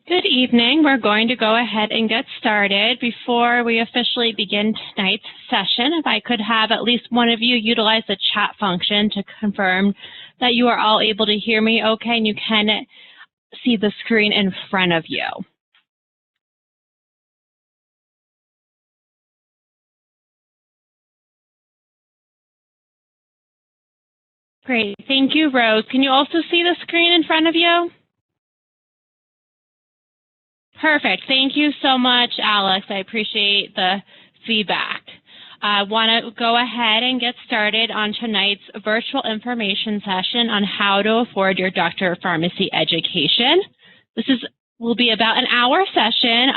Good evening. We're going to go ahead and get started. Before we officially begin tonight's session, if I could have at least one of you utilize the chat function to confirm that you are all able to hear me okay and you can see the screen in front of you. Great. Thank you, Rose. Can you also see the screen in front of you? Perfect. Thank you so much, Alex. I appreciate the feedback. I want to go ahead and get started on tonight's virtual information session on how to afford your Doctor of Pharmacy education. This will be about an hour session,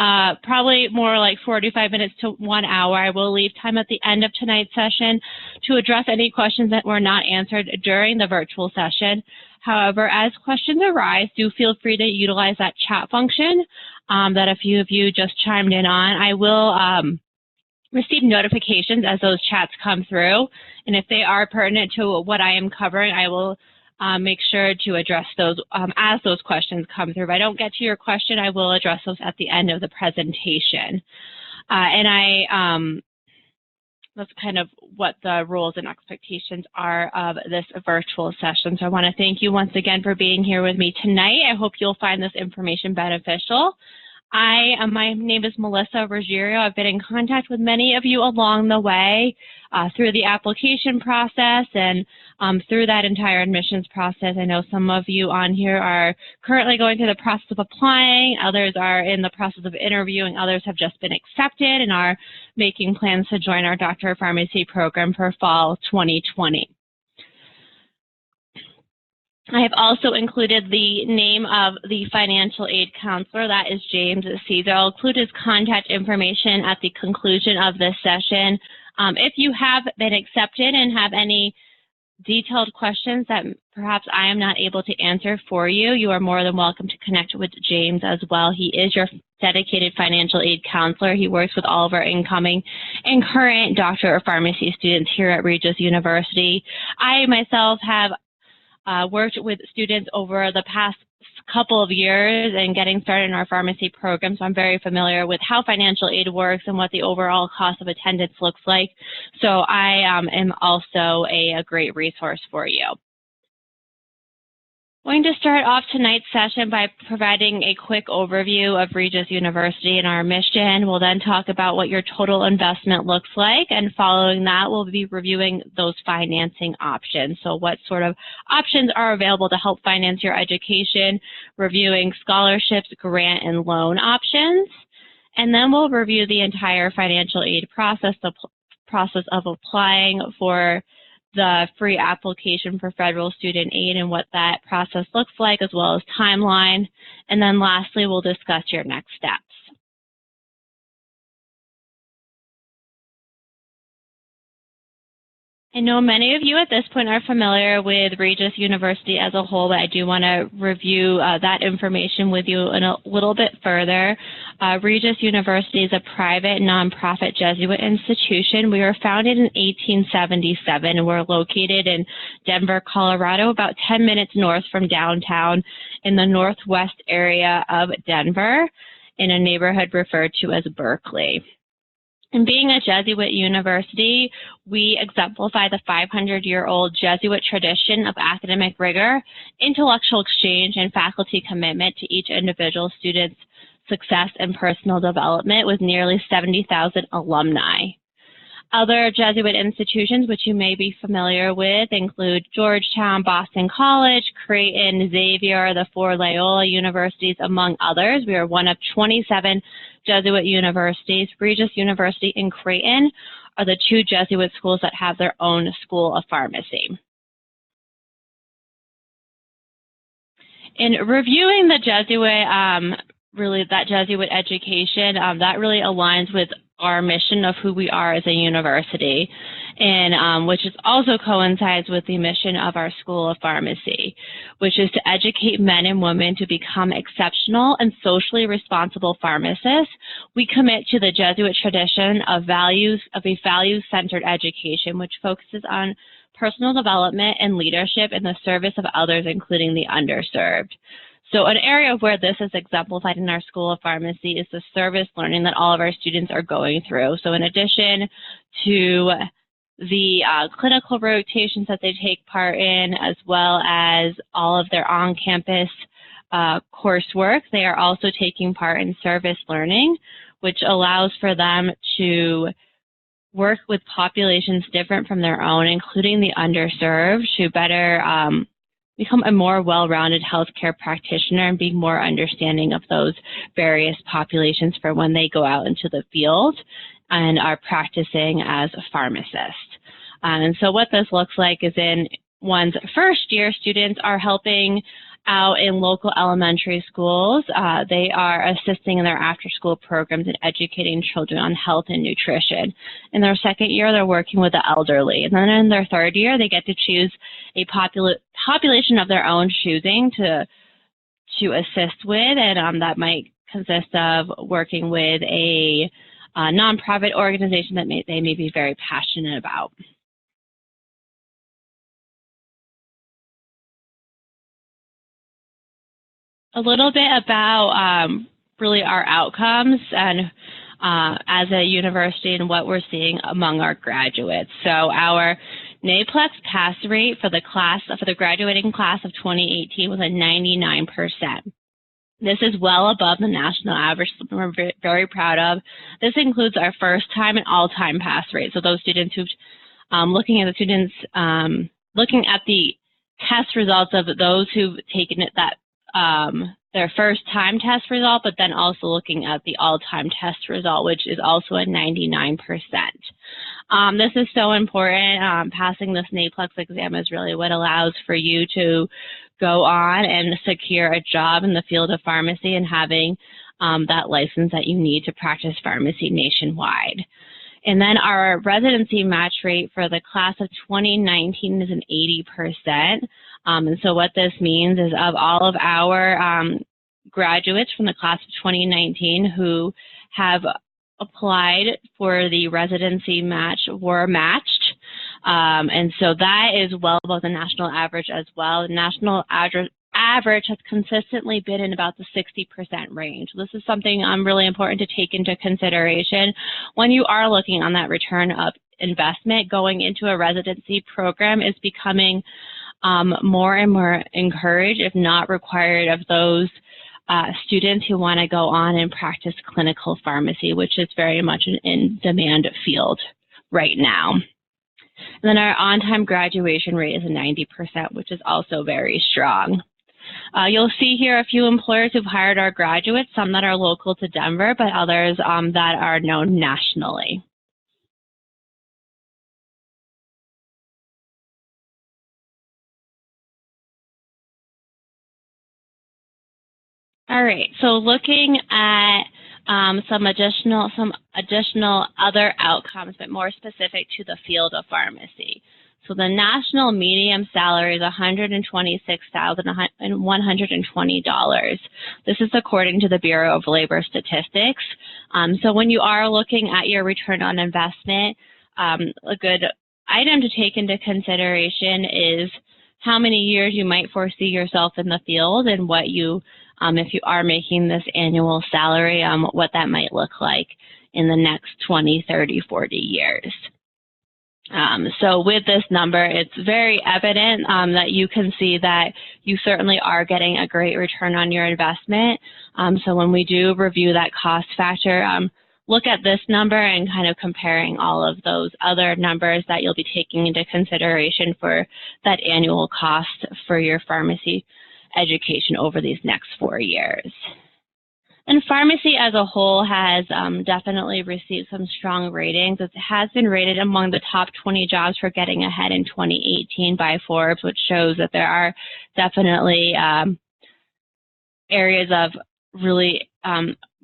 probably more like 45 minutes to 1 hour. I will leave time at the end of tonight's session to address any questions that were not answered during the virtual session. However, as questions arise, do feel free to utilize that chat function that a few of you just chimed in on. I will receive notifications as those chats come through, and if they are pertinent to what I am covering, I will make sure to address those as those questions come through. If I don't get to your question, I will address those at the end of the presentation. That's kind of what the rules and expectations are of this virtual session. So I want to thank you once again for being here with me tonight. I hope you'll find this information beneficial. My name is Melissa Ruggiero. I've been in contact with many of you along the way through the application process and through that entire admissions process. I know some of you on here are currently going through the process of applying, others are in the process of interviewing, others have just been accepted and are making plans to join our Doctor of Pharmacy program for fall 2020. I have also included the name of the financial aid counselor, that is James Caesar. I'll include his contact information at the conclusion of this session. If you have been accepted and have any detailed questions that perhaps I am not able to answer for you, you are more than welcome to connect with James as well. He is your dedicated financial aid counselor. He works with all of our incoming and current Doctor of Pharmacy students here at Regis University. I myself have worked with students over the past couple of years and getting started in our pharmacy program, so I'm very familiar with how financial aid works and what the overall cost of attendance looks like. So I am also a great resource for you. I'm going to start off tonight's session by providing a quick overview of Regis University and our mission. We'll then talk about what your total investment looks like, and following that, we'll be reviewing those financing options. So what sort of options are available to help finance your education, reviewing scholarships, grant, and loan options. And then we'll review the entire financial aid process, the process of applying for the free application for federal student aid and what that process looks like, as well as timeline. And then lastly, we'll discuss your next steps. I know many of you at this point are familiar with Regis University as a whole, but I do want to review that information with you in a little bit further. Regis University is a private nonprofit Jesuit institution. We were founded in 1877 and we're located in Denver, Colorado, about 10 minutes north from downtown in the northwest area of Denver in a neighborhood referred to as Berkeley. And being a Jesuit university, we exemplify the 500-year-old Jesuit tradition of academic rigor, intellectual exchange, and faculty commitment to each individual student's success and personal development with nearly 70,000 alumni. Other Jesuit institutions which you may be familiar with include Georgetown, Boston College, Creighton, Xavier, the four Loyola universities, among others. We are one of 27 Jesuit universities. Regis University and Creighton are the two Jesuit schools that have their own school of pharmacy. In reviewing the Jesuit, that Jesuit education, that really aligns with our mission of who we are as a university, and which is also coincides with the mission of our School of Pharmacy, which is to educate men and women to become exceptional and socially responsible pharmacists. We commit to the Jesuit tradition of a values-centered education, which focuses on personal development and leadership in the service of others, including the underserved. So an area where this is exemplified in our School of Pharmacy is the service learning that all of our students are going through. So in addition to the clinical rotations that they take part in, as well as all of their on-campus coursework, they are also taking part in service learning, which allows for them to work with populations different from their own, including the underserved, to better become a more well-rounded healthcare practitioner and be more understanding of those various populations for when they go out into the field and are practicing as a pharmacist. And so what this looks like is in one's first year, students are helping out in local elementary schools. They are assisting in their after-school programs and educating children on health and nutrition. In their second year, they're working with the elderly. And then in their third year, they get to choose a population of their own choosing to assist with, and that might consist of working with a nonprofit organization that they may be very passionate about. A little bit about really our outcomes and as a university and what we're seeing among our graduates. So our NAPLEX pass rate for the graduating class of 2018 was at 99%. This is well above the national average, something we're very proud of. This includes our first time and all-time pass rate. So those students who, looking at the test results of those who've taken it their first time test result, but then also looking at the all-time test result, which is also at 99%. This is so important. Passing this NAPLEX exam is really what allows for you to go on and secure a job in the field of pharmacy and having that license that you need to practice pharmacy nationwide. And then our residency match rate for the class of 2019 is an 80%. And so what this means is of all of our graduates from the class of 2019 who have applied for the residency match were matched. And so that is well above the national average as well. The national average has consistently been in about the 60% range. This is something really important to take into consideration when you are looking on that return of investment. Going into a residency program is becoming more and more encouraged, if not required, of those students who want to go on and practice clinical pharmacy, which is very much an in-demand field right now. And then our on-time graduation rate is a 90%, which is also very strong. You'll see here a few employers who've hired our graduates, some that are local to Denver, but others that are known nationally. All right, so looking at some additional other outcomes, but more specific to the field of pharmacy. So the national median salary is $126,120. This is according to the Bureau of Labor Statistics. So when you are looking at your return on investment, a good item to take into consideration is how many years you might foresee yourself in the field and what you, if you are making this annual salary, what that might look like in the next 20, 30, 40 years. So with this number, it's very evident that you can see that you certainly are getting a great return on your investment. So when we do review that cost factor, look at this number and kind of comparing all of those other numbers that you'll be taking into consideration for that annual cost for your pharmacy education over these next 4 years. And pharmacy as a whole has definitely received some strong ratings. It has been rated among the top 20 jobs for getting ahead in 2018 by Forbes, which shows that there are definitely areas of really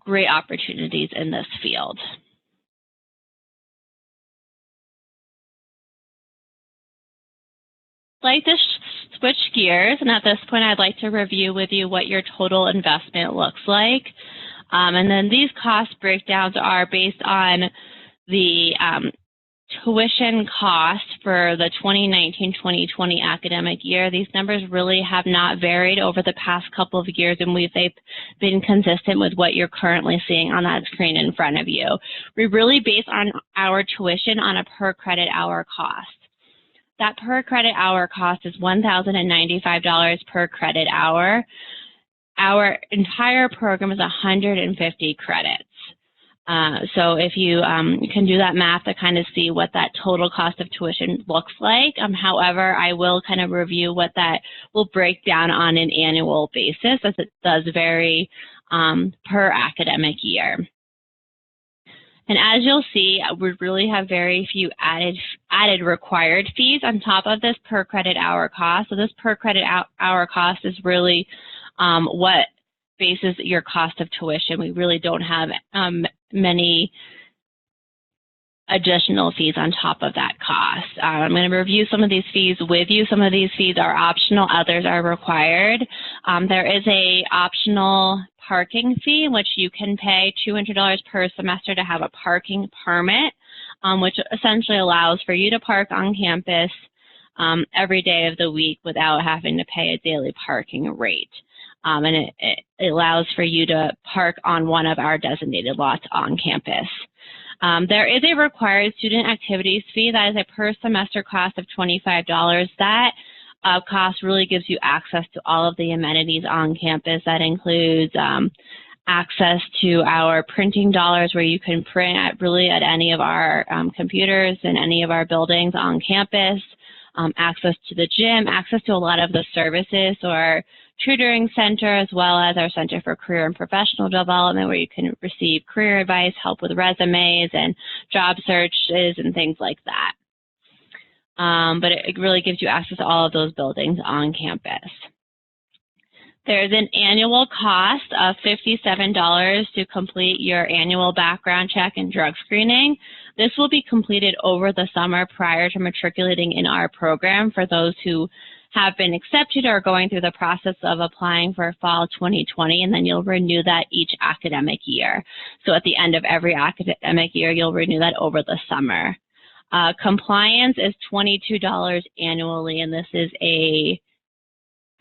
great opportunities in this field. I'd like to switch gears, and at this point I'd like to review with you what your total investment looks like. And then these cost breakdowns are based on the tuition cost for the 2019-2020 academic year, these numbers really have not varied over the past couple of years, and they've been consistent with what you're currently seeing on that screen in front of you. We really base on our tuition on a per credit hour cost. That per credit hour cost is $1,095 per credit hour. Our entire program is 150 credits. So if you can do that math to kind of see what that total cost of tuition looks like. However, I will kind of review what that will break down on an annual basis, as it does vary per academic year. And as you'll see, we really have very few added required fees on top of this per credit hour cost. So this per credit hour cost is really what bases your cost of tuition. We really don't have many additional fees on top of that cost. I'm going to review some of these fees with you. Some of these fees are optional, others are required. There is a optional parking fee, which you can pay $200 per semester to have a parking permit, which essentially allows for you to park on campus every day of the week without having to pay a daily parking rate. And it allows for you to park on one of our designated lots on campus. There is a required student activities fee that is a per semester cost of $25. That cost really gives you access to all of the amenities on campus. That includes access to our printing dollars, where you can print at any of our computers in any of our buildings on campus, access to the gym, access to a lot of the services, so our tutoring center, as well as our Center for Career and Professional Development, where you can receive career advice, help with resumes and job searches and things like that. But it really gives you access to all of those buildings on campus. There's an annual cost of $57 to complete your annual background check and drug screening. This will be completed over the summer prior to matriculating in our program for those who have been accepted or going through the process of applying for fall 2020, and then you'll renew that each academic year. So at the end of every academic year, you'll renew that over the summer. Compliance is $22 annually, and this is a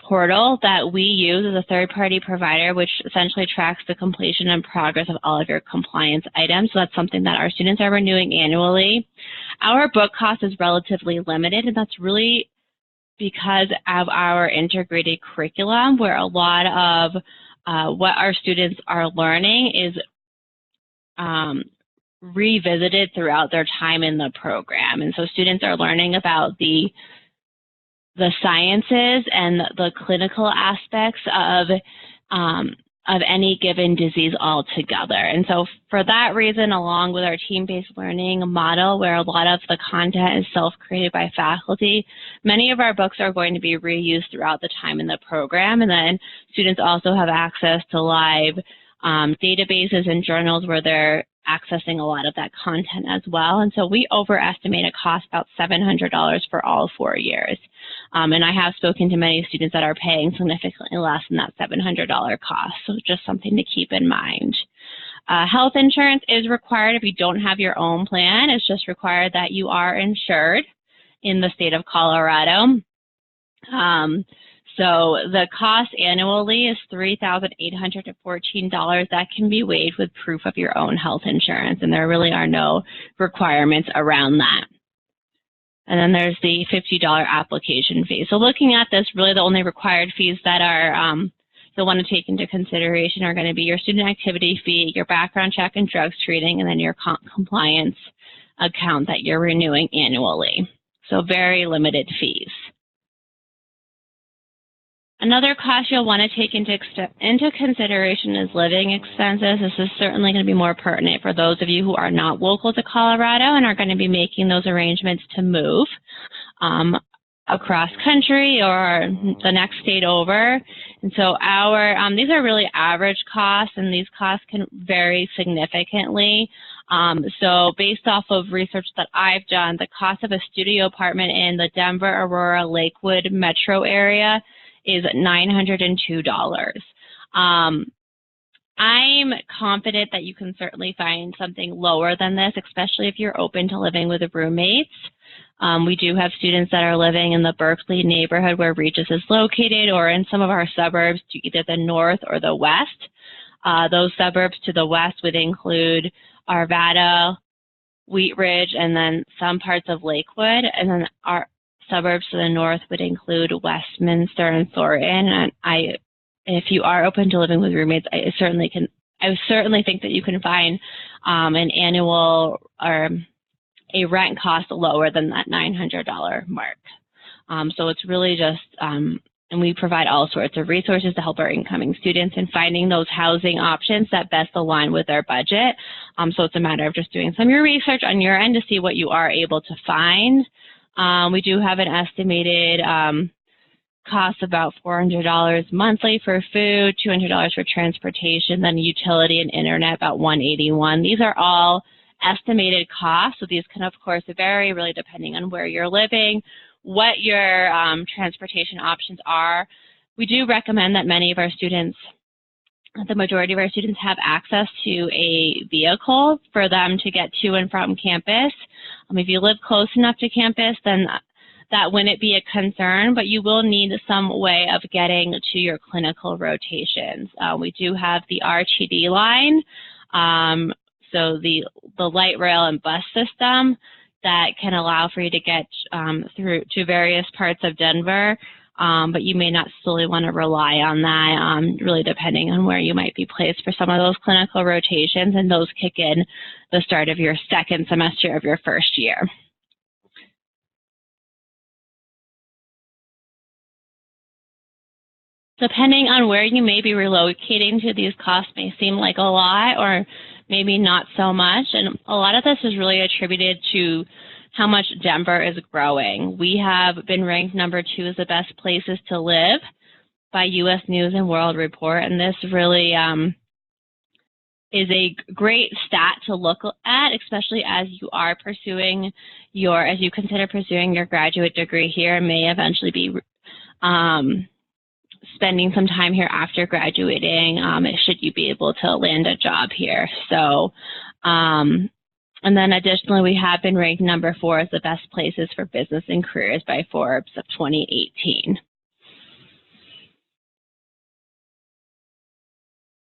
portal that we use as a third-party provider, which essentially tracks the completion and progress of all of your compliance items. So that's something that our students are renewing annually. Our book cost is relatively limited, and that's really because of our integrated curriculum, where a lot of what our students are learning is revisited throughout their time in the program. And so students are learning about the sciences and the clinical aspects of any given disease altogether. And so for that reason, along with our team-based learning model, where a lot of the content is self-created by faculty, many of our books are going to be reused throughout the time in the program. And then students also have access to live databases and journals where they're accessing a lot of that content as well. And so we overestimate a cost about $700 for all 4 years. And I have spoken to many students that are paying significantly less than that $700 cost. So just something to keep in mind. Health insurance is required if you don't have your own plan. It's just required that you are insured in the state of Colorado. So the cost annually is $3,814. That can be waived with proof of your own health insurance, and there really are no requirements around that. And then there's the $50 application fee. So looking at this, really the only required fees that are you'll want to take into consideration are going to be your student activity fee, your background check and drug screening, and then your compliance account that you're renewing annually. So very limited fees. Another cost you'll want to take into consideration is living expenses. This is certainly going to be more pertinent for those of you who are not local to Colorado and are going to be making those arrangements to move across country or the next state over. And so these are really average costs, and these costs can vary significantly. So based off of research that I've done, the cost of a studio apartment in the Denver, Aurora, Lakewood metro area is $902. I'm confident that you can certainly find something lower than this, especially if you're open to living with roommates. We do have students that are living in the Berkeley neighborhood where Regis is located, or in some of our suburbs to either the north or the west. Those suburbs to the west would include Arvada, Wheat Ridge, and then some parts of Lakewood. And then our suburbs to the north would include Westminster and Thornton. And if you are open to living with roommates, I certainly think that you can find an annual or a rent cost lower than that $900 mark. So it's really just, and we provide all sorts of resources to help our incoming students in finding those housing options that best align with their budget. So it's a matter of just doing some of your research on your end to see what you are able to find. We do have an estimated cost about $400 monthly for food, $200 for transportation, then utility and internet about $181. These are all estimated costs, so these can of course vary really depending on where you're living, what your transportation options are. We do recommend that many of our students, the majority of our students, have access to a vehicle for them to get to and from campus. If you live close enough to campus, then that wouldn't be a concern, but you will need some way of getting to your clinical rotations. We do have the RTD line, so the light rail and bus system that can allow for you to get through to various parts of Denver, but you may not solely want to rely on that, really depending on where you might be placed for some of those clinical rotations, and those kick in the start of your second semester of your first year. Depending on where you may be relocating to, these costs may seem like a lot or maybe not so much. And a lot of this is really attributed to how much Denver is growing. We have been ranked #2 as the best places to live by U.S. News and World Report. And this really is a great stat to look at, especially as you are pursuing as you consider pursuing your graduate degree here and may eventually be spending some time here after graduating, should you be able to land a job here. So, and then additionally, we have been ranked #4 as the best places for business and careers by Forbes of 2018.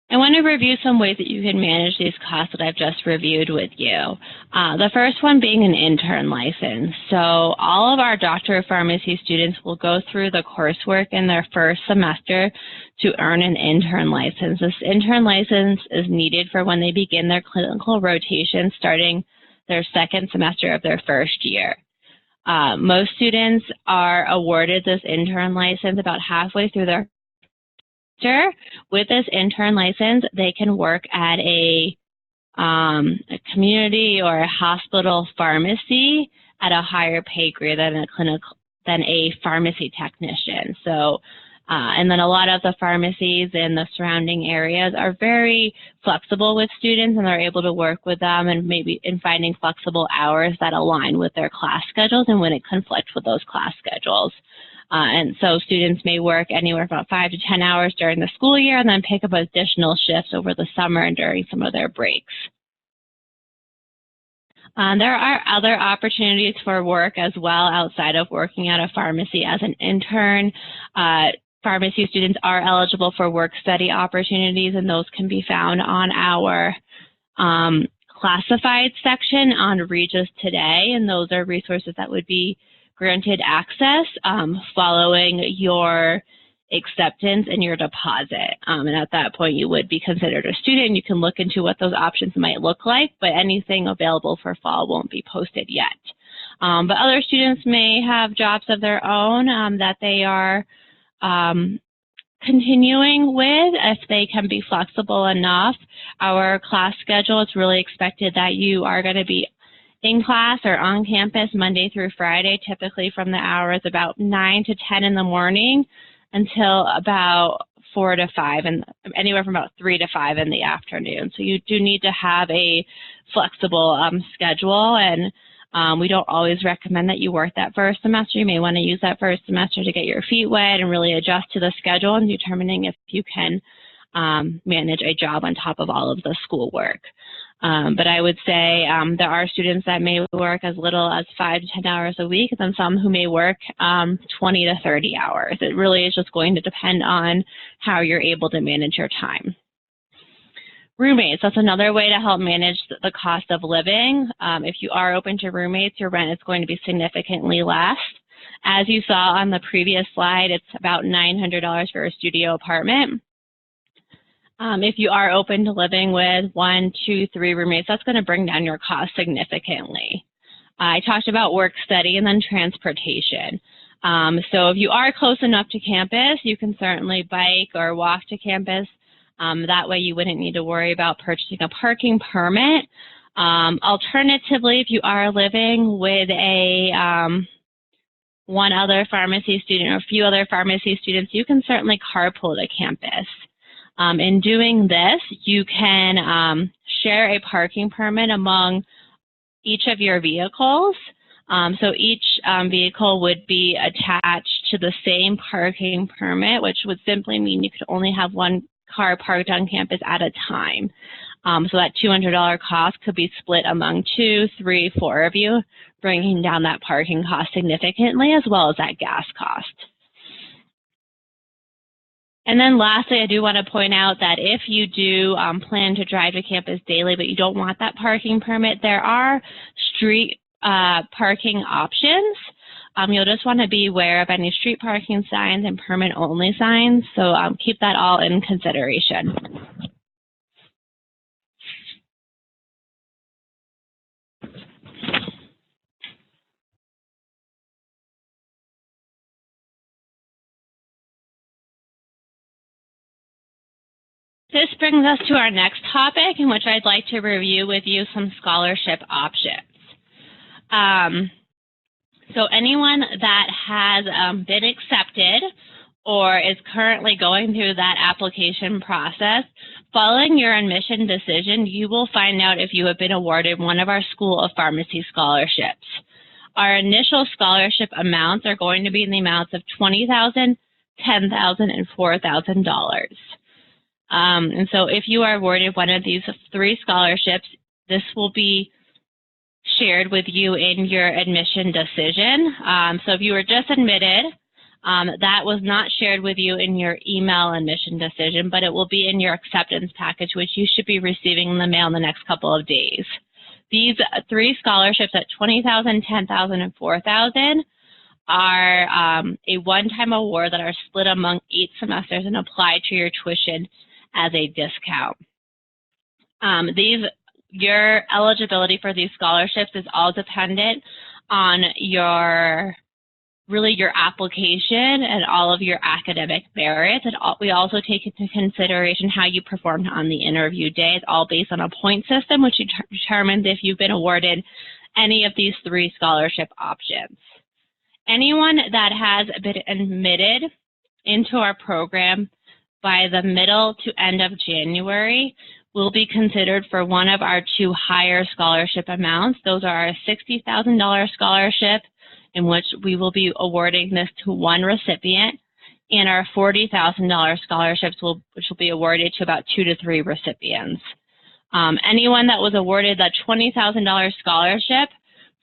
I want to review some ways that you can manage these costs that I've just reviewed with you. The first one being an intern license. So all of our Doctor of Pharmacy students will go through the coursework in their first semester to earn an intern license. This intern license is needed for when they begin their clinical rotation starting their second semester of their first year. Most students are awarded this intern license about halfway through their with this intern license, they can work at a community or a hospital pharmacy at a higher pay grade than a pharmacy technician. So, and then a lot of the pharmacies in the surrounding areas are very flexible with students, and they're able to work with them and maybe in finding flexible hours that align with their class schedules and wouldn't conflict with those class schedules. And so students may work anywhere from 5 to 10 hours during the school year and then pick up additional shifts over the summer and during some of their breaks. There are other opportunities for work as well outside of working at a pharmacy as an intern. Pharmacy students are eligible for work-study opportunities, and those can be found on our classified section on Regis Today, and those are resources that would be granted access following your acceptance and your deposit. And at that point, you would be considered a student. You can look into what those options might look like, but anything available for fall won't be posted yet. But other students may have jobs of their own that they are continuing with if they can be flexible enough. Our class schedule, it's really expected that you are going to be in class or on campus Monday through Friday, typically from the hours about 9 to 10 in the morning until about 4 to 5, and anywhere from about 3 to 5 in the afternoon. So you do need to have a flexible schedule, and we don't always recommend that you work that first semester. You may want to use that first semester to get your feet wet and really adjust to the schedule and determining if you can manage a job on top of all of the schoolwork. But I would say there are students that may work as little as 5 to 10 hours a week, and then some who may work 20 to 30 hours. It really is just going to depend on how you're able to manage your time. Roommates, that's another way to help manage the cost of living. If you are open to roommates, your rent is going to be significantly less. As you saw on the previous slide, it's about $900 for a studio apartment. If you are open to living with 1, 2, 3 roommates, that's going to bring down your cost significantly. I talked about work study and then transportation. So if you are close enough to campus, you can certainly bike or walk to campus. That way you wouldn't need to worry about purchasing a parking permit. Alternatively, if you are living with one other pharmacy student or a few other pharmacy students, you can certainly carpool to campus. In doing this, you can share a parking permit among each of your vehicles. So each vehicle would be attached to the same parking permit, which would simply mean you could only have one car parked on campus at a time. So that $200 cost could be split among 2, 3, 4 of you, bringing down that parking cost significantly, as well as that gas cost. And then lastly, I do want to point out that if you do plan to drive to campus daily, but you don't want that parking permit, there are street parking options. You'll just want to be aware of any street parking signs and permit-only signs, so keep that all in consideration. This brings us to our next topic, in which I'd like to review with you some scholarship options. So anyone that has been accepted or is currently going through that application process, following your admission decision, you will find out if you have been awarded one of our School of Pharmacy scholarships. Our initial scholarship amounts are going to be in the amounts of $20,000, $10,000, and $4,000. And so if you are awarded one of these 3 scholarships, this will be shared with you in your admission decision. So if you were just admitted, that was not shared with you in your email admission decision, but it will be in your acceptance package, which you should be receiving in the mail in the next couple of days. These 3 scholarships at $20,000, $10,000, and $4,000 are a one-time award that are split among 8 semesters and applied to your tuition as a discount. Your eligibility for these scholarships is all dependent on your application and all of your academic merits. And we also take into consideration how you performed on the interview day. It's all based on a point system, which determines if you've been awarded any of these 3 scholarship options. Anyone that has been admitted into our program by the middle to end of January will be considered for one of our 2 higher scholarship amounts. Those are our $60,000 scholarship, in which we will be awarding this to 1 recipient, and our $40,000 scholarships, which will be awarded to about 2 to 3 recipients. Anyone that was awarded that $20,000 scholarship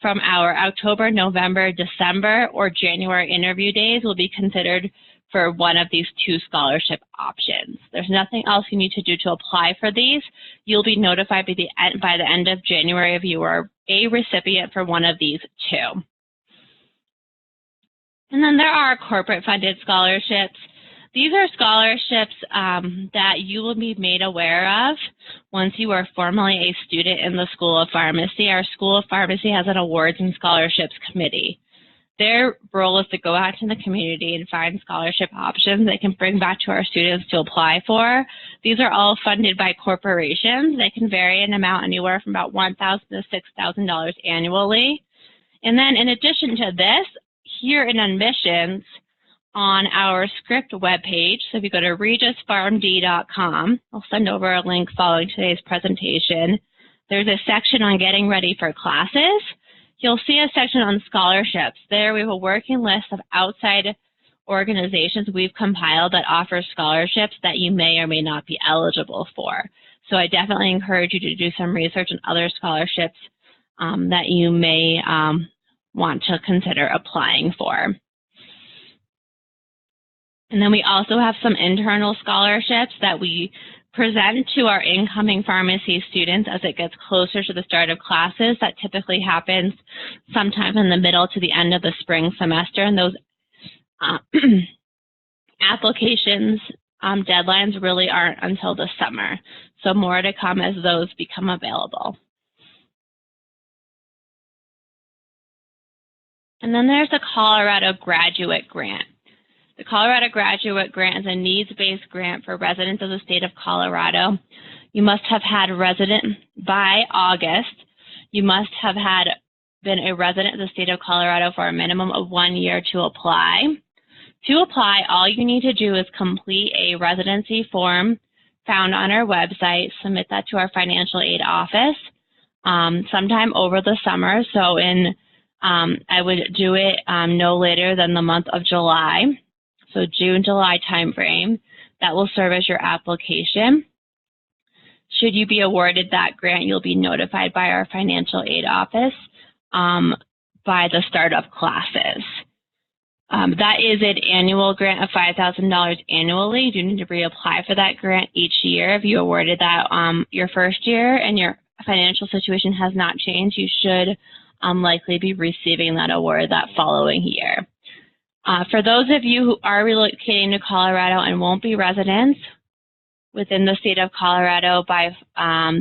from our October, November, December, or January interview days will be considered for one of these 2 scholarship options. There's nothing else you need to do to apply for these. You'll be notified by the end of January if you are a recipient for one of these 2. And then there are corporate funded scholarships. These are scholarships that you will be made aware of once you are formally a student in the School of Pharmacy. Our School of Pharmacy has an awards and scholarships committee. Their role is to go out to the community and find scholarship options they can bring back to our students to apply for. These are all funded by corporations. They can vary in amount anywhere from about $1,000 to $6,000 annually. And then in addition to this, here in admissions on our script webpage, so if you go to regispharmd.com, I'll send over a link following today's presentation. There's a section on getting ready for classes. You'll see a section on scholarships. There we have a working list of outside organizations we've compiled that offer scholarships that you may or may not be eligible for. So I definitely encourage you to do some research on other scholarships that you may want to consider applying for. And then we also have some internal scholarships that we present to our incoming pharmacy students as it gets closer to the start of classes. That typically happens sometime in the middle to the end of the spring semester, and those applications deadlines really aren't until the summer. So more to come as those become available. And then there's the Colorado Graduate Grant. The Colorado Graduate Grant is a needs-based grant for residents of the state of Colorado. You must have had resident by August. You must have been a resident of the state of Colorado for a minimum of 1 year to apply. To apply, all you need to do is complete a residency form found on our website, submit that to our financial aid office sometime over the summer. So I would do it no later than the month of July. So June, July timeframe. That will serve as your application. Should you be awarded that grant, you'll be notified by our financial aid office by the start of classes. That is an annual grant of $5,000 annually. You do need to reapply for that grant each year. If you awarded that your first year and your financial situation has not changed, you should likely be receiving that award that following year. For those of you who are relocating to Colorado and won't be residents within the state of Colorado by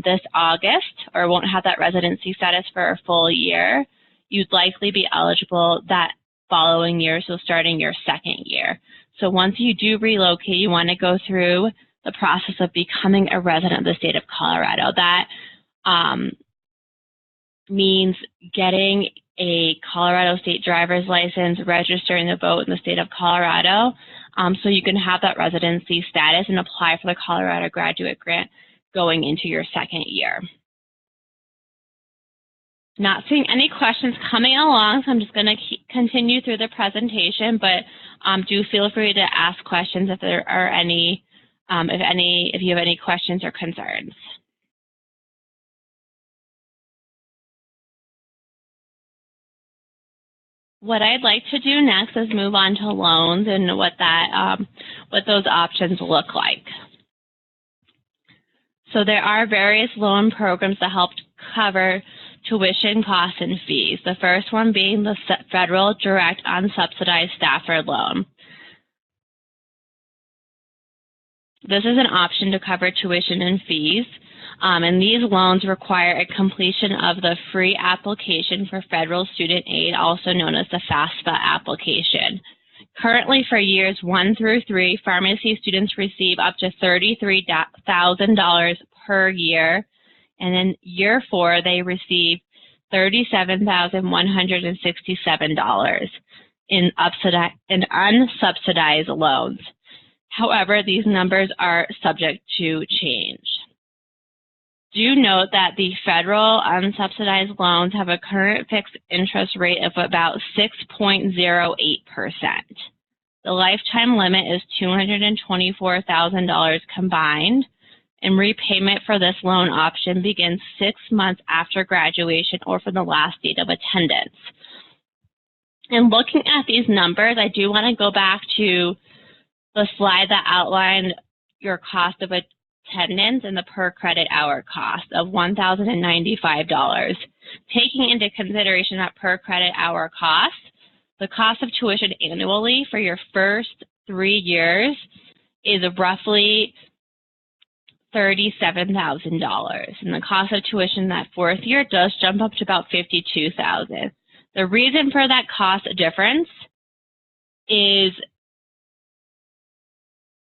this August, or won't have that residency status for a full year, you'd likely be eligible that following year, so starting your second year. So once you do relocate, you want to go through the process of becoming a resident of the state of Colorado. That means getting a Colorado state driver's license, registering to vote in the state of Colorado, so you can have that residency status and apply for the Colorado Graduate Grant going into your second year. Not seeing any questions coming along, so I'm just going to continue through the presentation, but do feel free to ask questions if there are any, if you have any questions or concerns. What I'd like to do next is move on to loans and what those options look like. So there are various loan programs that help cover tuition costs and fees. The first one being the Federal Direct Unsubsidized Stafford Loan. This is an option to cover tuition and fees. And these loans require a completion of the free application for federal student aid, also known as the FAFSA application. Currently, for years 1 through 3, pharmacy students receive up to $33,000 per year, and in year 4, they receive $37,167 in unsubsidized loans. However, these numbers are subject to change. Do note that the federal unsubsidized loans have a current fixed interest rate of about 6.08%. The lifetime limit is $224,000 combined, and repayment for this loan option begins 6 months after graduation or from the last date of attendance. And looking at these numbers, I do want to go back to the slide that outlined your cost of attendance and the per credit hour cost of $1,095. Taking into consideration that per credit hour cost, the cost of tuition annually for your first 3 years is roughly $37,000. And the cost of tuition that 4th year does jump up to about $52,000. The reason for that cost difference is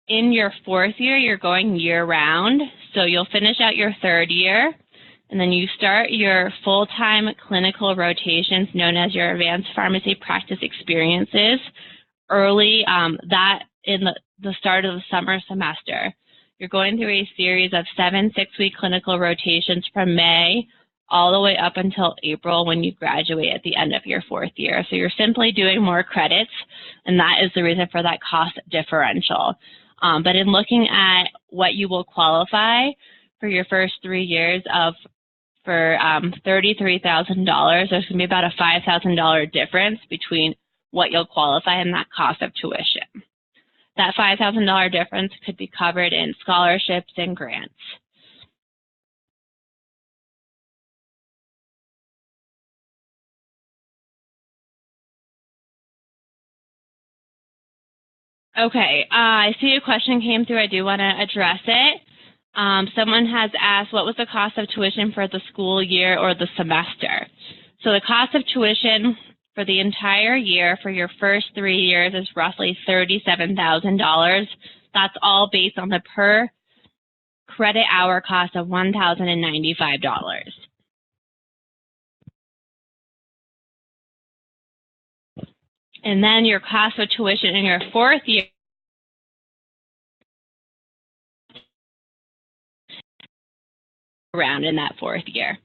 in your 4th year, you're going year-round, so you'll finish out your 3rd year, and then you start your full-time clinical rotations known as your advanced pharmacy practice experiences early that in the start of the summer semester. You're going through a series of 7 6-week clinical rotations from May all the way up until April when you graduate at the end of your 4th year. So you're simply doing more credits, and that is the reason for that cost differential. But in looking at what you will qualify for your first 3 years for $33,000, there's going to be about a $5,000 difference between what you'll qualify and that cost of tuition. That $5,000 difference could be covered in scholarships and grants. Okay, I see a question came through. I do want to address it. Someone has asked, what was the cost of tuition for the school year or the semester? So the cost of tuition for the entire year for your first 3 years is roughly $37,000. That's all based on the per credit hour cost of $1,095. And then your cost of tuition in your 4th year around in that 4th year.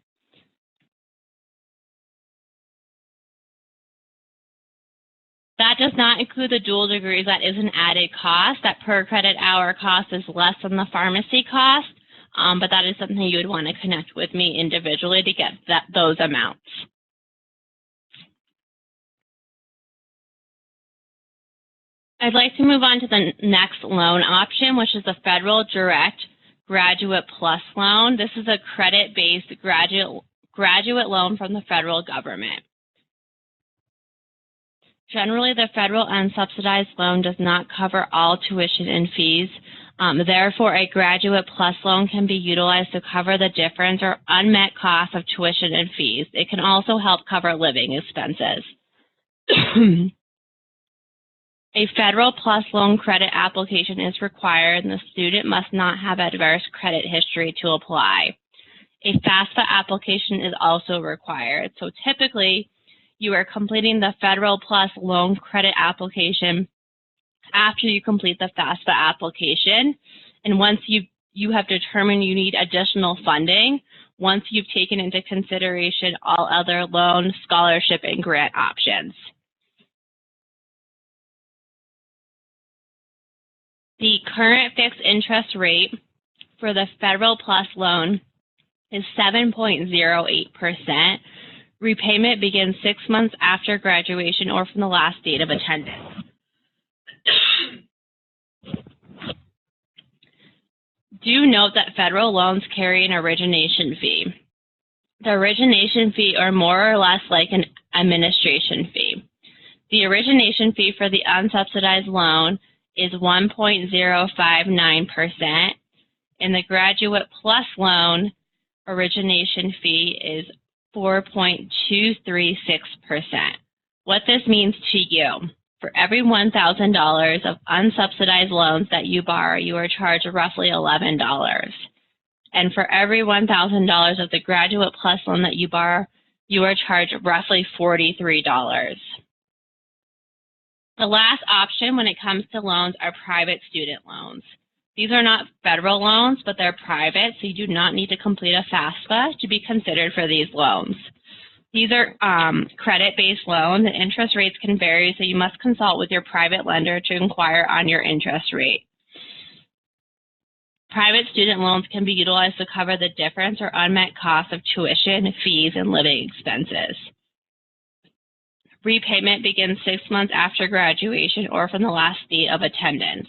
That does not include the dual degrees. That is an added cost. That per credit hour cost is less than the pharmacy cost, but that is something you would want to connect with me individually to get those amounts. I'd like to move on to the next loan option, which is the Federal Direct Graduate Plus Loan. This is a credit-based graduate loan from the federal government. Generally, the federal unsubsidized loan does not cover all tuition and fees. Therefore, a Graduate Plus loan can be utilized to cover the difference or unmet costs of tuition and fees. It can also help cover living expenses. A Federal Plus loan credit application is required, and the student must not have adverse credit history to apply. A FAFSA application is also required. So typically, you are completing the Federal Plus loan credit application after you complete the FAFSA application. And once you have determined you need additional funding, once you've taken into consideration all other loan, scholarship, and grant options. The current fixed interest rate for the Federal Plus loan is 7.08%. Repayment begins 6 months after graduation or from the last date of attendance. Do note that federal loans carry an origination fee. The origination fee are more or less like an administration fee. The origination fee for the unsubsidized loan is 1.059%, and the Graduate Plus loan origination fee is 4.236%. What this means to you, for every $1,000 of unsubsidized loans that you borrow, you are charged roughly $11. And for every $1,000 of the Graduate Plus loan that you borrow, you are charged roughly $43. The last option when it comes to loans are private student loans. These are not federal loans, but they're private, so you do not need to complete a FAFSA to be considered for these loans. These are credit-based loans, and interest rates can vary, so you must consult with your private lender to inquire on your interest rate. Private student loans can be utilized to cover the difference or unmet costs of tuition, fees, and living expenses. Repayment begins 6 months after graduation or from the last date of attendance.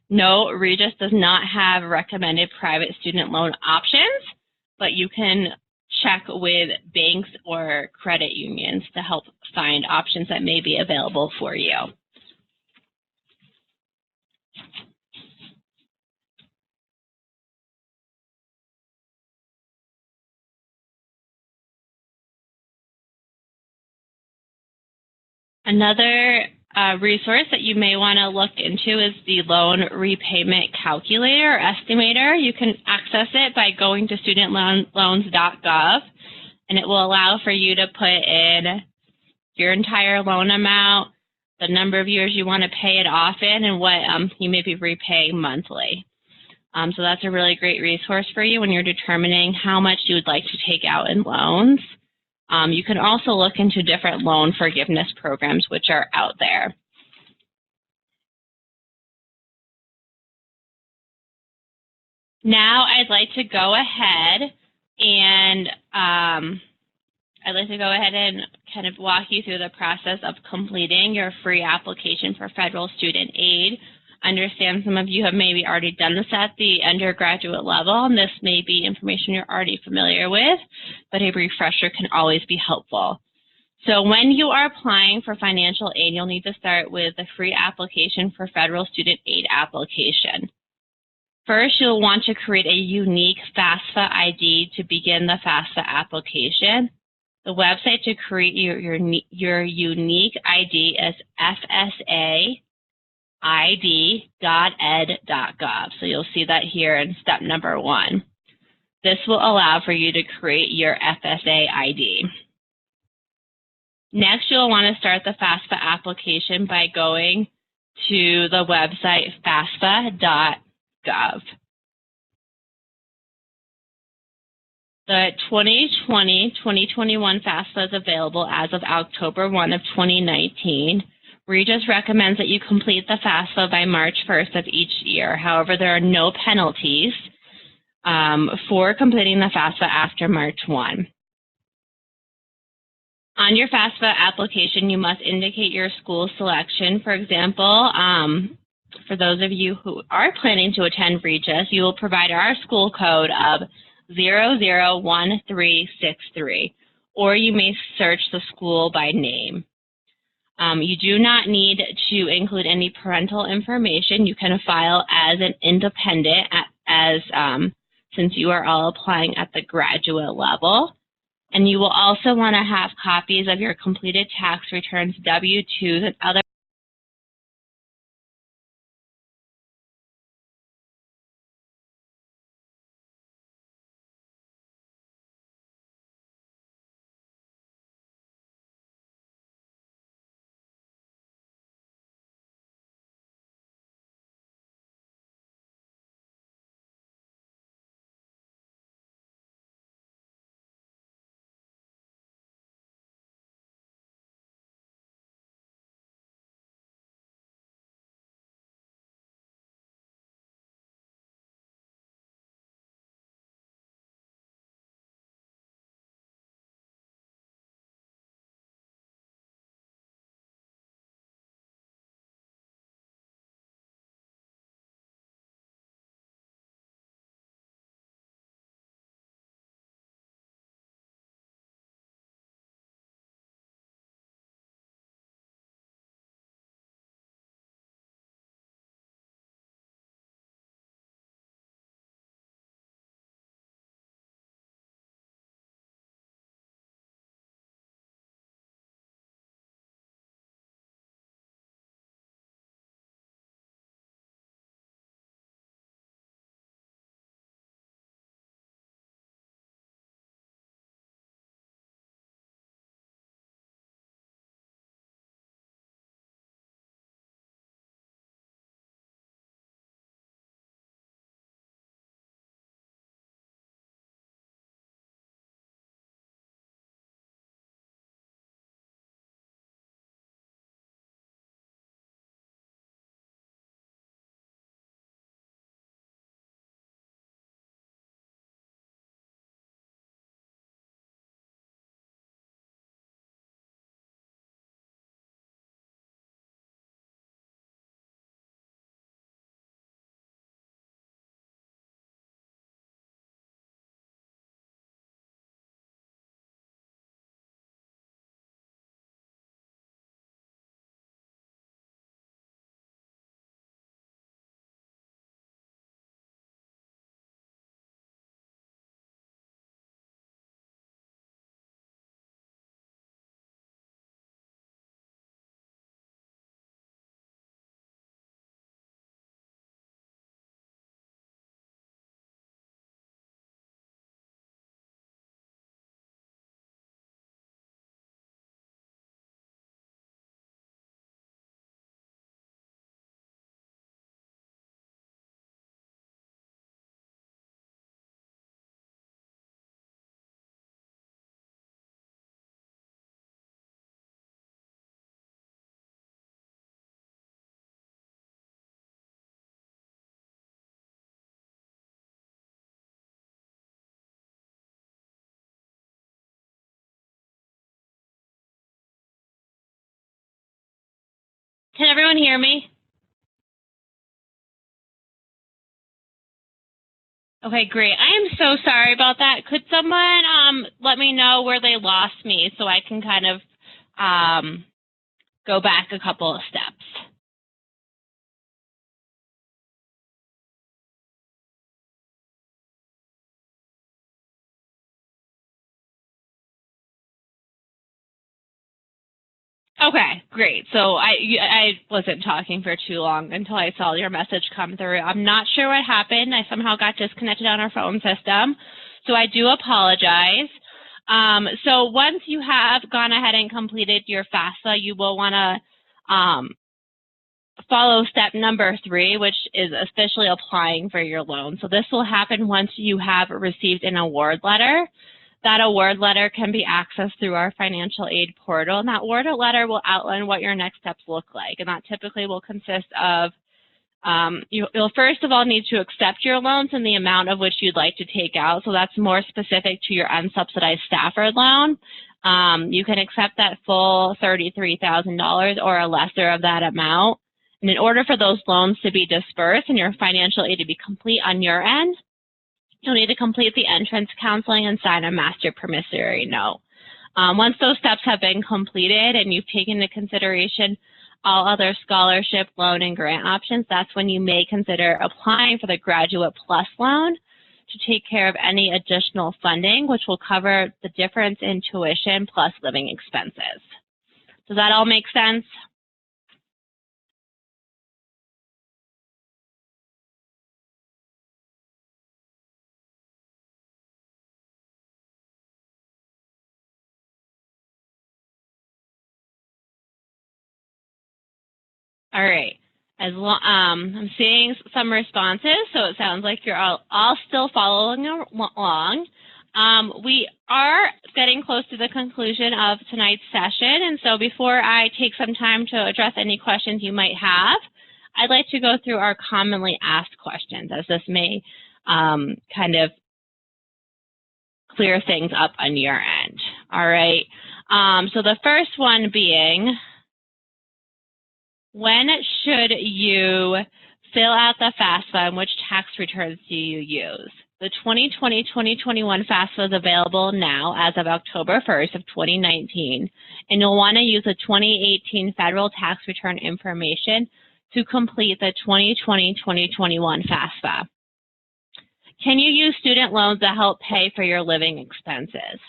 No, Regis does not have recommended private student loan options, but you can check with banks or credit unions to help find options that may be available for you. Another resource that you may want to look into is the loan repayment calculator or estimator. You can access it by going to studentloans.gov, and it will allow for you to put in your entire loan amount, the number of years you want to pay it off in, and what you may be repaying monthly. So that's a really great resource for you when you're determining how much you would like to take out in loans. You can also look into different loan forgiveness programs which are out there. Now I'd like to go ahead and kind of walk you through the process of completing your free application for federal student aid. Understand some of you have maybe already done this at the undergraduate level, and this may be information you're already familiar with, but a refresher can always be helpful. So when you are applying for financial aid, you'll need to start with the free application for federal student aid application. First, you'll want to create a unique FAFSA ID to begin the FAFSA application. The website to create your unique ID is fsaid.ed.gov. So you'll see that here in step number 1. This will allow for you to create your FSA ID. Next, you'll want to start the FAFSA application by going to the website fafsa.gov. The 2020-2021 FAFSA is available as of October 1 of 2019. Regis recommends that you complete the FAFSA by March 1st of each year. However, there are no penalties for completing the FAFSA after March 1. On your FAFSA application, you must indicate your school selection. For example, for those of you who are planning to attend Regis, you will provide our school code of 001363, or you may search the school by name. You do not need to include any parental information. You can file as an independent since you are all applying at the graduate level. And you will also want to have copies of your completed tax returns, W-2s, and other Can everyone hear me? Okay, great. I am so sorry about that. Could someone let me know where they lost me so I can kind of go back a couple of steps? Okay, great. So I wasn't talking for too long until I saw your message come through. I'm not sure what happened. I somehow got disconnected on our phone system. So I do apologize. So once you have gone ahead and completed your FAFSA, you will want to follow step number 3, which is officially applying for your loan. So this will happen once you have received an award letter. That award letter can be accessed through our financial aid portal, and that award letter will outline what your next steps look like. And that typically will consist of, you'll first of all need to accept your loans and the amount of which you'd like to take out. So that's more specific to your unsubsidized Stafford loan. You can accept that full $33,000 or a lesser of that amount. And in order for those loans to be dispersed and your financial aid to be complete on your end, you'll need to complete the entrance counseling and sign a master promissory note. Once those steps have been completed and you've taken into consideration all other scholarship, loan, and grant options, that's when you may consider applying for the Graduate Plus loan to take care of any additional funding, which will cover the difference in tuition plus living expenses. Does that all make sense? All right. I'm seeing some responses, so it sounds like you're all still following along. We are getting close to the conclusion of tonight's session, and so before I take some time to address any questions you might have, I'd like to go through our commonly asked questions, as this may kind of clear things up on your end. All right. So the first one being, when should you fill out the FAFSA and which tax returns do you use? The 2020-2021 FAFSA is available now as of October 1st of 2019, and you'll want to use the 2018 federal tax return information to complete the 2020-2021 FAFSA. Can you use student loans to help pay for your living expenses?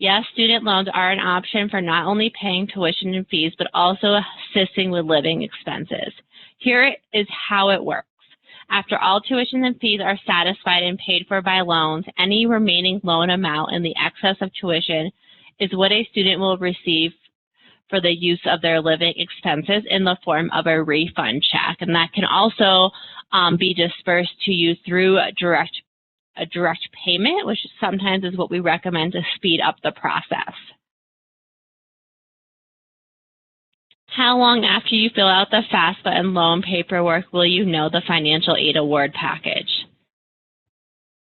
Yes, student loans are an option for not only paying tuition and fees, but also assisting with living expenses. Here is how it works. After all tuition and fees are satisfied and paid for by loans, any remaining loan amount in the excess of tuition is what a student will receive for the use of their living expenses in the form of a refund check. And that can also be dispersed to you through a direct payment, which sometimes is what we recommend to speed up the process. How long after you fill out the FAFSA and loan paperwork will you know the financial aid award package?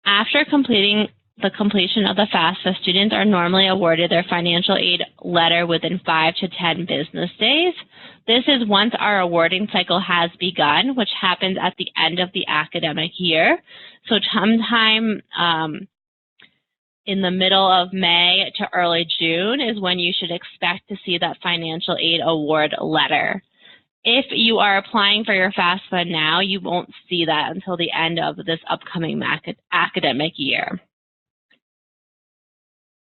After completion of the FAFSA, students are normally awarded their financial aid letter within 5 to 10 business days. This is once our awarding cycle has begun, which happens at the end of the academic year. So sometime in the middle of May to early June is when you should expect to see that financial aid award letter. If you are applying for your FAFSA now, you won't see that until the end of this upcoming academic year.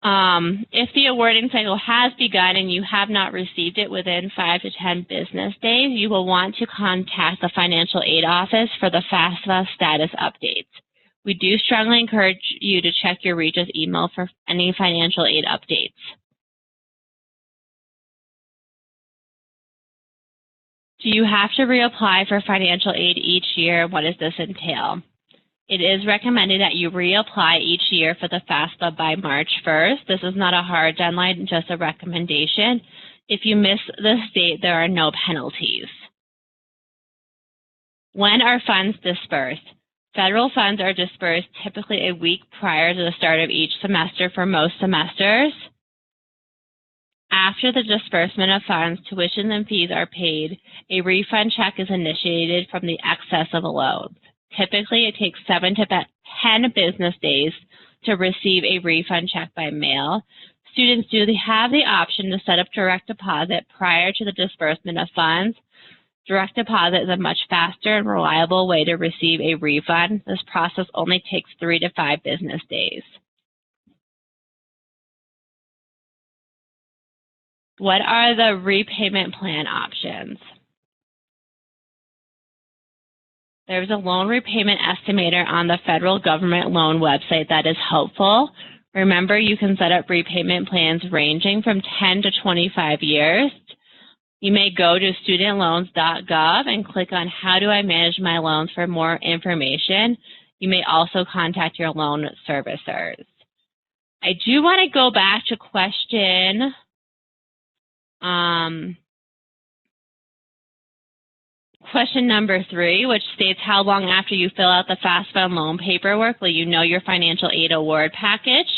If the awarding cycle has begun and you have not received it within 5 to 10 business days, you will want to contact the financial aid office for the FAFSA status updates. We do strongly encourage you to check your Regis email for any financial aid updates. Do you have to reapply for financial aid each year? What does this entail? It is recommended that you reapply each year for the FAFSA by March 1st. This is not a hard deadline, just a recommendation. If you miss this date, there are no penalties. When are funds dispersed? Federal funds are dispersed typically a week prior to the start of each semester for most semesters. after the disbursement of funds, tuition and fees are paid, a refund check is initiated from the excess of a loan. Typically, it takes 7 to 10 business days to receive a refund check by mail. Students do have the option to set up direct deposit prior to the disbursement of funds. Direct deposit is a much faster and reliable way to receive a refund. This process only takes 3 to 5 business days. What are the repayment plan options? There's a loan repayment estimator on the federal government loan website that is helpful. Remember, you can set up repayment plans ranging from 10 to 25 years. You may go to studentloans.gov and click on How do I manage my loans for more information. You may also contact your loan servicers. I do want to go back to question number 3, which states how long after you fill out the FAFSA loan paperwork will you know your financial aid award package.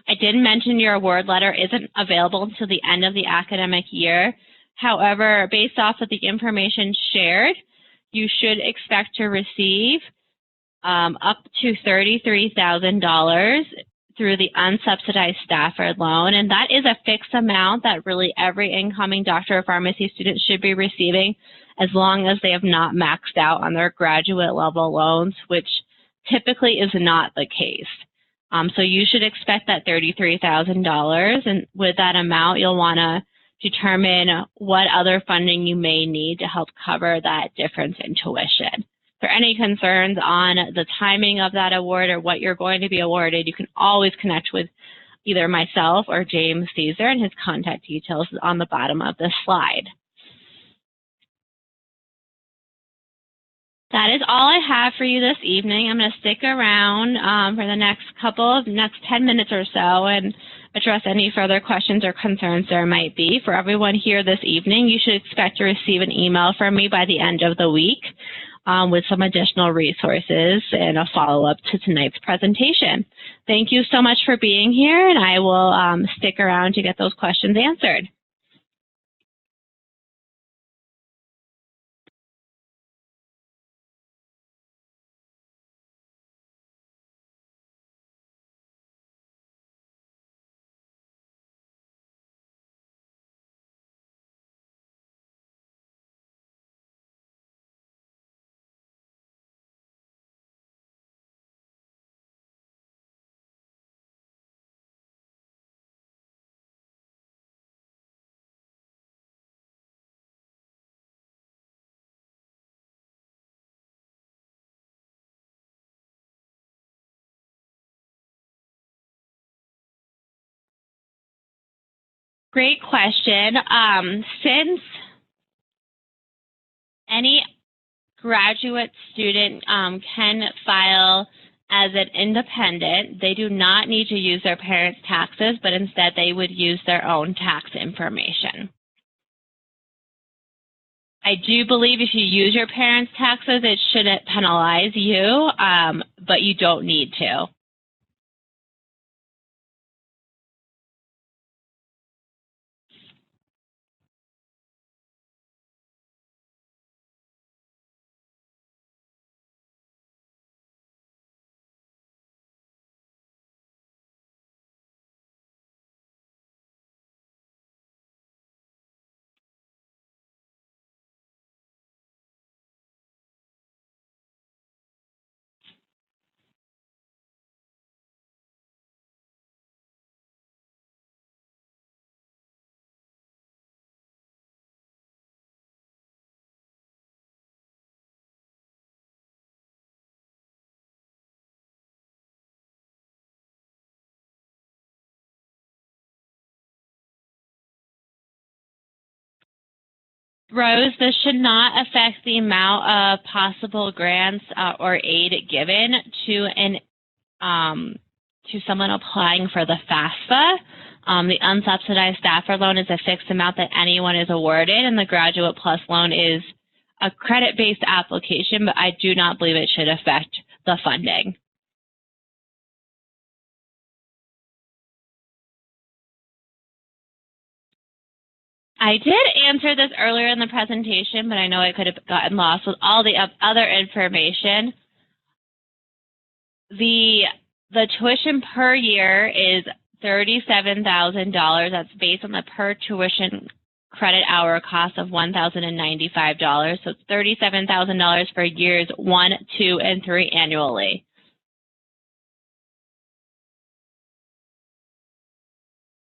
I did mention your award letter isn't available until the end of the academic year. However, based off of the information shared, you should expect to receive up to $33,000 through the unsubsidized Stafford loan, and that is a fixed amount that really every incoming Doctor of Pharmacy student should be receiving as long as they have not maxed out on their graduate level loans, which typically is not the case. So you should expect that $33,000, and with that amount, you'll want to determine what other funding you may need to help cover that difference in tuition. For any concerns on the timing of that award or what you're going to be awarded, you can always connect with either myself or James Caesar, and his contact details is on the bottom of this slide. That is all I have for you this evening. I'm going to stick around for the next 10 minutes or so and address any further questions or concerns there might be. For everyone here this evening, you should expect to receive an email from me by the end of the week with some additional resources and a follow-up to tonight's presentation. Thank you so much for being here, and I will stick around to get those questions answered. Great question. Since any graduate student can file as an independent, they do not need to use their parents' taxes, but instead they would use their own tax information. I do believe if you use your parents' taxes, it shouldn't penalize you, but you don't need to. Rose, this should not affect the amount of possible grants or aid given to someone applying for the FAFSA. The unsubsidized Stafford loan is a fixed amount that anyone is awarded, and the Graduate Plus loan is a credit-based application, but I do not believe it should affect the funding. I did answer this earlier in the presentation, but I know I could have gotten lost with all the other information. The tuition per year is $37,000. That's based on the per tuition credit hour cost of $1,095. So it's $37,000 for years 1, 2, and 3 annually.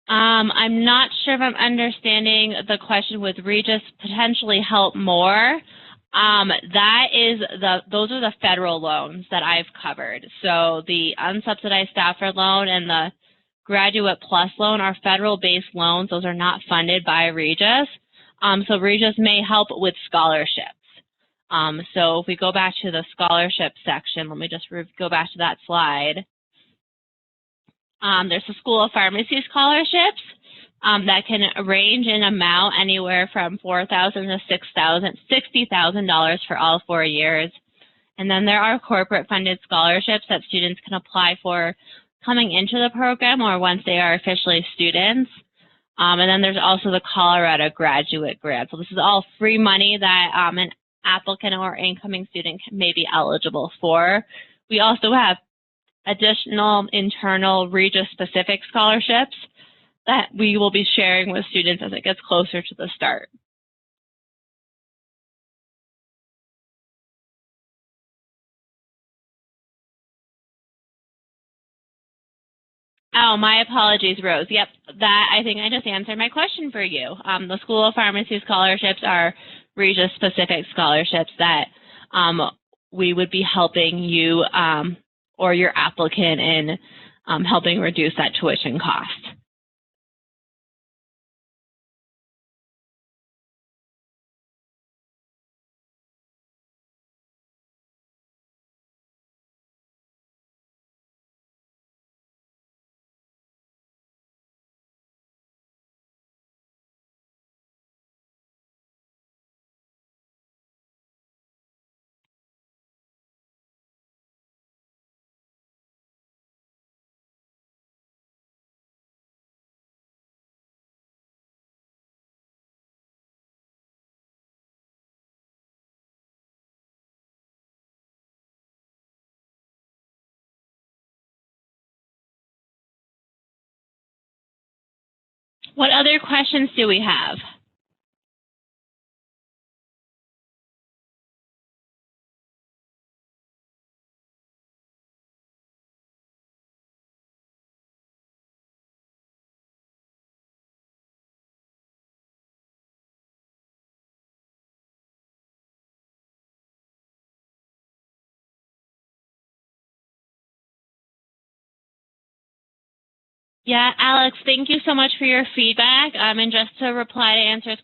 I'm not sure if I'm understanding the question with Regis potentially help more. Those are the federal loans that I've covered. So the unsubsidized staffer loan and the Graduate Plus loan are federal-based loans. Those are not funded by Regis. So Regis may help with scholarships. So if we go back to the scholarship section, let me just go back to that slide. There's the School of Pharmacy scholarships that can range in amount anywhere from $4,000 to $60,000 for all 4 years. And then there are corporate funded scholarships that students can apply for coming into the program or once they are officially students. And then there's also the Colorado Graduate Grant. So this is all free money that an applicant or incoming student may be eligible for. We also have additional internal Regis-specific scholarships that we will be sharing with students as it gets closer to the start. Oh, my apologies, Rose. Yep, that I think I just answered my question for you. The School of Pharmacy scholarships are Regis-specific scholarships that we would be helping you or your applicant in helping reduce that tuition cost. What other questions do we have? Yeah, Alex, thank you so much for your feedback. And just to reply to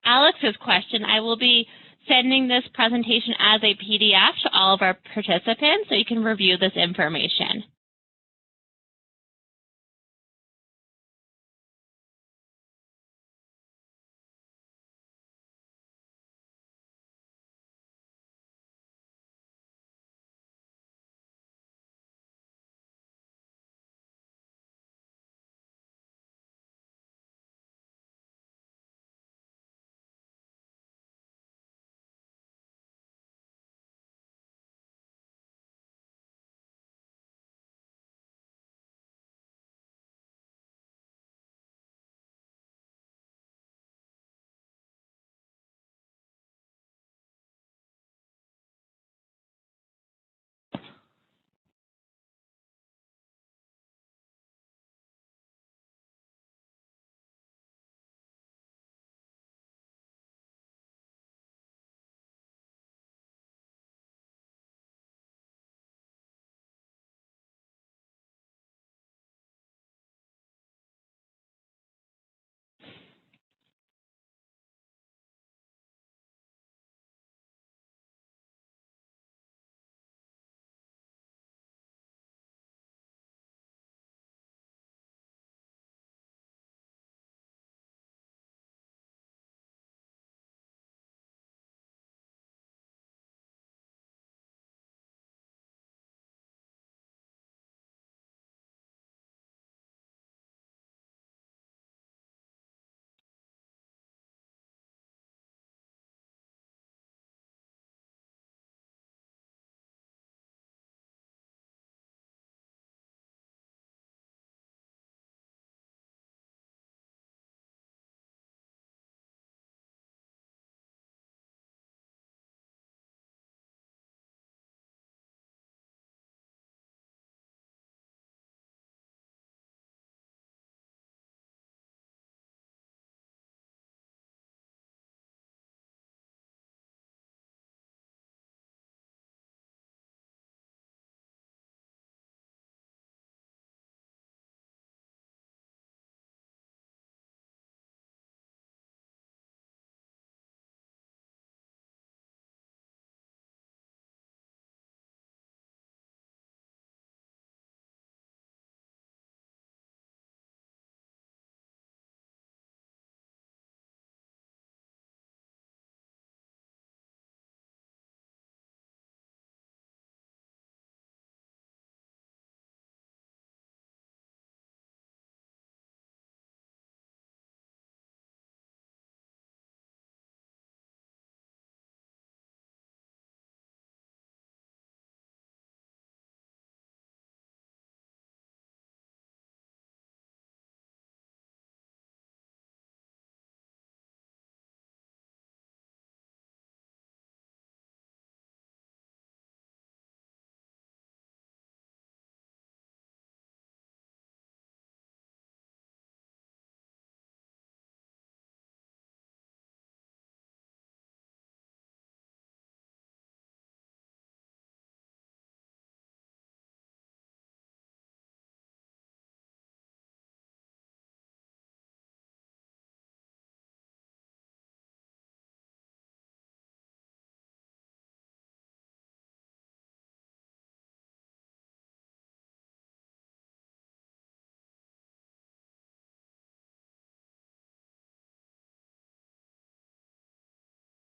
Alex's question, I will be sending this presentation as a PDF to all of our participants so you can review this information.